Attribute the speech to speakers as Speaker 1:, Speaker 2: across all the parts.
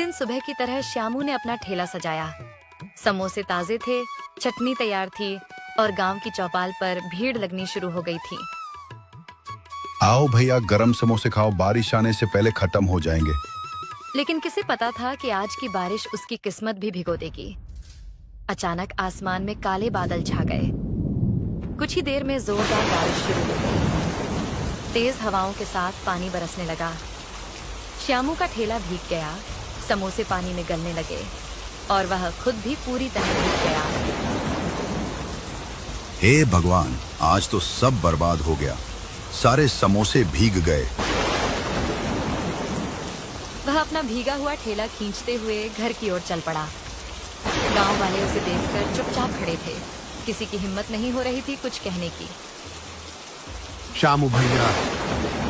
Speaker 1: दिन सुबह की तरह श्यामू ने अपना ठेला सजाया। समोसे ताजे थे, चटनी तैयार थी और गांव की चौपाल पर भीड़ लगनी शुरू हो गई थी।
Speaker 2: आओ भैया, गरम समोसे खाओ, बारिश आने से पहले खत्म हो जाएंगे।
Speaker 1: लेकिन किसे पता था कि आज की बारिश उसकी किस्मत भी भिगो देगी। अचानक आसमान में काले बादल छा गए। कुछ ही देर में जोरदार बारिश शुरू हो गई। तेज हवाओं के साथ पानी बरसने लगा। श्यामू का ठेला भीग गया, समोसे पानी में गलने लगे और वह खुद भी पूरी तरह भीग गया।
Speaker 2: हे भगवान, आज तो सब बर्बाद हो गया, सारे समोसे भीग गए।
Speaker 1: वह अपना भीगा हुआ ठेला खींचते हुए घर की ओर चल पड़ा। गांव वाले उसे देखकर चुपचाप खड़े थे। किसी की हिम्मत नहीं हो रही थी कुछ कहने की।
Speaker 3: श्यामू भैया,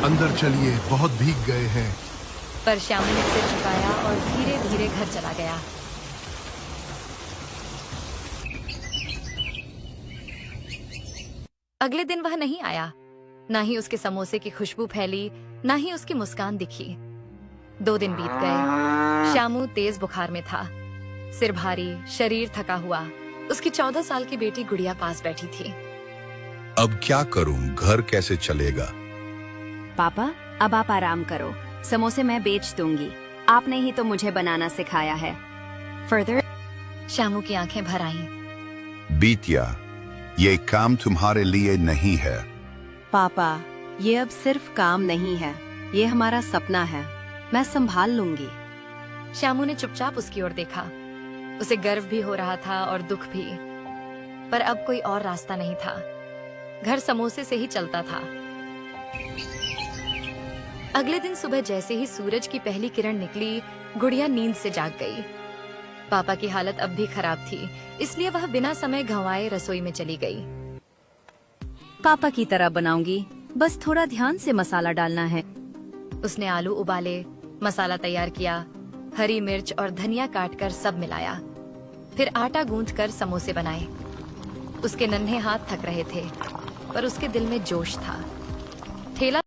Speaker 3: अंदर चलिए, बहुत भीग गए हैं।
Speaker 1: पर श्यामू ने सिर झुकाया और धीरे धीरे घर चला गया। अगले दिन वह नहीं आया। ना ही उसके समोसे की खुशबू फैली, ना ही उसकी मुस्कान दिखी। 2 दिन बीत गए। श्यामू तेज बुखार में था, सिर भारी, शरीर थका हुआ। उसकी 14 साल की बेटी गुड़िया पास बैठी थी।
Speaker 2: अब क्या करूं, घर कैसे चलेगा?
Speaker 4: पापा, अब आप आराम करो, समोसे मैं बेच दूंगी। आपने ही तो मुझे बनाना सिखाया है। फर्दर।
Speaker 1: श्यामू की आंखें भर आईं।
Speaker 2: बीतिया, ये काम तुम्हारे लिए नहीं है।
Speaker 4: पापा, ये अब सिर्फ काम नहीं है, ये हमारा सपना है। मैं संभाल लूंगी।
Speaker 1: श्यामू ने चुपचाप उसकी ओर देखा। उसे गर्व भी हो रहा था और दुख भी। पर अब कोई और रास्ता नहीं था। घर समोसे से ही चलता था। अगले दिन सुबह जैसे ही सूरज की पहली किरण निकली, गुड़िया नींद से जाग गई। पापा की हालत अब भी खराब थी, इसलिए वह बिना समय गंवाए रसोई में चली गई।
Speaker 4: पापा की तरह बनाऊंगी, बस थोड़ा ध्यान से मसाला डालना है।
Speaker 1: उसने आलू उबाले, मसाला तैयार किया, हरी मिर्च और धनिया काटकर सब मिलाया। फिर आटा गूंथकर समोसे बनाए। उसके नन्हे हाथ थक रहे थे, पर उसके दिल में जोश था। ठेला